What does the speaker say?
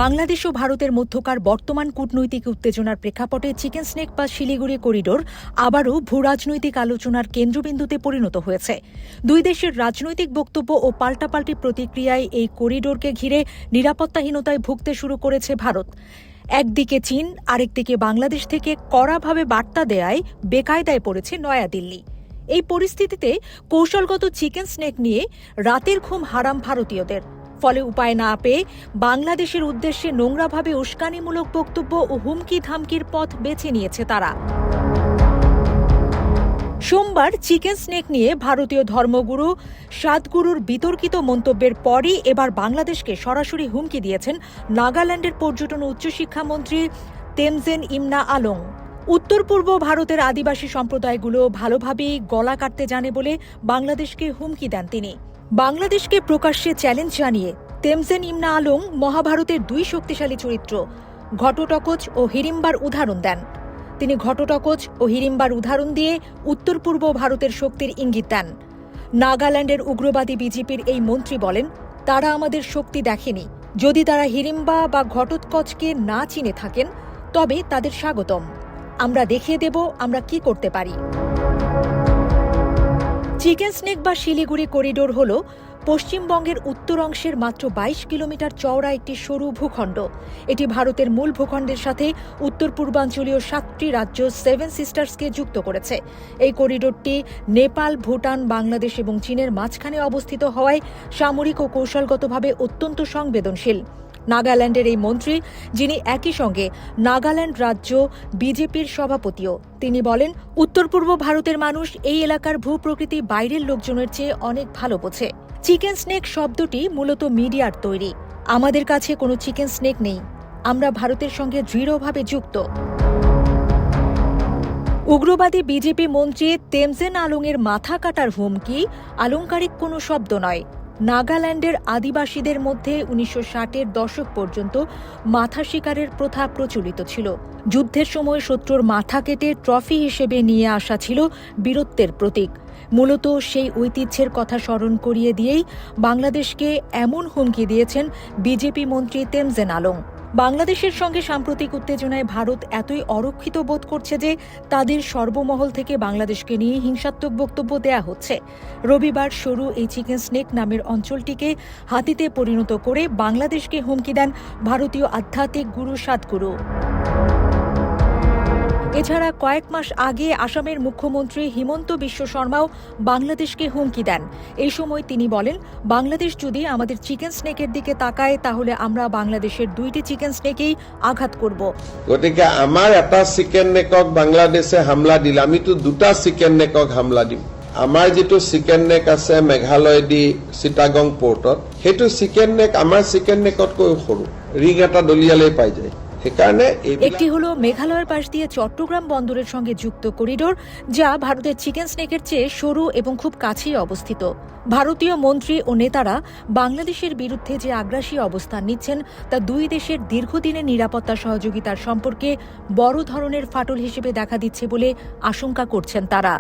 বাংলাদেশ ও ভারতের মধ্যকার বর্তমান কূটনৈতিক উত্তেজনার প্রেক্ষাপটে চিকেন স্নেক বা শিলিগুড়ি করিডোর আবারও ভূরাজনৈতিক আলোচনার কেন্দ্রবিন্দুতে পরিণত হয়েছে। দুই দেশের রাজনৈতিক বক্তব্য ও পাল্টাপাল্টি প্রতিক্রিয়ায় এই করিডোরকে ঘিরে নিরাপত্তাহীনতায় ভুগতে শুরু করেছে ভারত। একদিকে চীন, আরেকদিকে বাংলাদেশ থেকে কড়াভাবে বার্তা দেয়ায় বেকায়দায় পড়েছে নয়াদিল্লি। এই পরিস্থিতিতে কৌশলগত চিকেন স্নেক নিয়ে রাতের ঘুম হারাম ভারতীয়দের। ফলে উপায় না পেয়ে বাংলাদেশের উদ্দেশ্যে নোংরাভাবে উস্কানিমূলক বক্তব্য ও হুমকি ধামকির পথ বেছে নিয়েছে তারা। সোমবার চিকেন স্নেক নিয়ে ভারতীয় ধর্মগুরু সাদগুরুর বিতর্কিত মন্তব্যের পরই এবার বাংলাদেশকে সরাসরি হুমকি দিয়েছেন নাগাল্যান্ডের পর্যটন ও উচ্চশিক্ষামন্ত্রী তেমজেন ইমনা আলোং। উত্তর পূর্ব ভারতের আদিবাসী সম্প্রদায়গুলো ভালোভাবেই গলা কাটতে জানে বলে বাংলাদেশকে হুমকি দেন তিনি। বাংলাদেশকে প্রকাশ্যে চ্যালেঞ্জ জানিয়ে তেমজেন ইমনা আলোং মহাভারতের দুই শক্তিশালী চরিত্র ঘটোটকোচ ও হিড়িম্বার উদাহরণ দেন। তিনি ঘটোটকোচ ও হিড়িম্বার উদাহরণ দিয়ে উত্তর পূর্ব ভারতের শক্তির ইঙ্গিত দেন। নাগাল্যান্ডের উগ্রবাদী বিজেপির এই মন্ত্রী বলেন, তারা আমাদের শক্তি দেখেনি। যদি তারা হিড়িম্বা বা ঘটোৎকচকে না চিনে থাকেন তবে তাদের স্বাগতম। আমরা দেখিয়ে দেব আমরা কি করতে পারি। চিকেন স্নেক বা শিলিগুড়ি করিডোর হল পশ্চিমবঙ্গের উত্তর অংশের মাত্র ২২ কিলোমিটার চওড়া একটি সরু ভূখণ্ড। এটি ভারতের মূল ভূখণ্ডের সাথে উত্তর পূর্বাঞ্চলীয় ৭টি রাজ্য সেভেন সিস্টার্সকে যুক্ত করেছে। এই করিডোরটি নেপাল, ভুটান, বাংলাদেশ এবং চীনের মাঝখানে অবস্থিত হওয়ায় সামরিক ও কৌশলগতভাবে অত্যন্ত সংবেদনশীল। নাগাল্যান্ডের এই মন্ত্রী, যিনি একই সঙ্গে নাগাল্যান্ড রাজ্য বিজেপির সভাপতিও, তিনি বলেন, উত্তর পূর্ব ভারতের মানুষ এই এলাকার ভূপ্রকৃতি বাইরের লোকজনের চেয়ে অনেক ভালো বোঝে। চিকেন স্নেক শব্দটি মূলত মিডিয়ার তৈরি। আমাদের কাছে কোনো চিকেন স্নেক নেই। আমরা ভারতের সঙ্গে দৃঢ়ভাবে যুক্ত। উগ্রবাদী বিজেপি মন্ত্রী তেমজেন আলোংয়ের মাথা কাটার হুমকি আলংকারিক কোনো শব্দ নয়। নাগাল্যান্ডের আদিবাসীদের মধ্যে ১৯৬০-এর দশক পর্যন্ত মাথা শিকারের প্রথা প্রচলিত ছিল। যুদ্ধের সময় শত্রুর মাথা কেটে ট্রফি হিসেবে নিয়ে আসা ছিল বীরত্বের প্রতীক। মূলত সেই ঐতিহ্যের কথা স্মরণ করিয়ে দিয়েই বাংলাদেশকে এমন হুমকি দিয়েছেন বিজেপি মন্ত্রী তেমজেন আলোং। বাংলাদেশের সঙ্গে সাম্প্রতিক উত্তেজনায় ভারত এতই অরক্ষিত বোধ করছে যে তাদের সর্বমহল থেকে বাংলাদেশকে নিয়ে হিংসাত্মক বক্তব্য দেয়া হচ্ছে। রবিবার সরু এই চিকেন স্নেক নামের অঞ্চলটিকে হাতিতে পরিণত করে বাংলাদেশকে হুমকি দেন ভারতীয় আধ্যাত্মিক গুরু সাদগুরু। এছাড়া কয়েক মাস আগে আসামের মুখ্যমন্ত্রী হিমন্ত বিশ্ব শর্মাও বাংলাদেশকে হুমকি দেন। এই সময় তিনি বলেন, বাংলাদেশ যদি আমাদের চিকেন স্নেকের দিকে তাকায় তাহলে আমরা বাংলাদেশের ২টি চিকেন স্নেকেই আঘাত করব। গতিকে আমার এটা চিকেন নেকক বাংলাদেশে হামলা দিলে আমিতো ২টা চিকেন নেকক হামলা দিম। আমাৰ যিটো চিকেন নেক আছে মেঘালয় দি চিটাগং পোৰ্টত, সেইটো চিকেন নেক আমাৰ চিকেন নেকতকৈ সৰু, ৰিং এটা দলিয়ালেই পাই যায়। একটি হলো মেঘালয়ের পাশ দিয়ে চট্টগ্রাম বন্দরের সঙ্গে যুক্ত করিডোর, যা ভারতের চিকেন স্নেকের চেয়ে সরু এবং খুব কাছেই অবস্থিত। ভারতীয় মন্ত্রী ও নেতারা বাংলাদেশের বিরুদ্ধে যে আগ্রাসী অবস্থান নিচ্ছেন তা দুই দেশের দীর্ঘদিনের নিরাপত্তা সহযোগিতার সম্পর্কে বড় ধরনের ফাটল হিসেবে দেখা দিচ্ছে বলে আশঙ্কা করছেন তারা।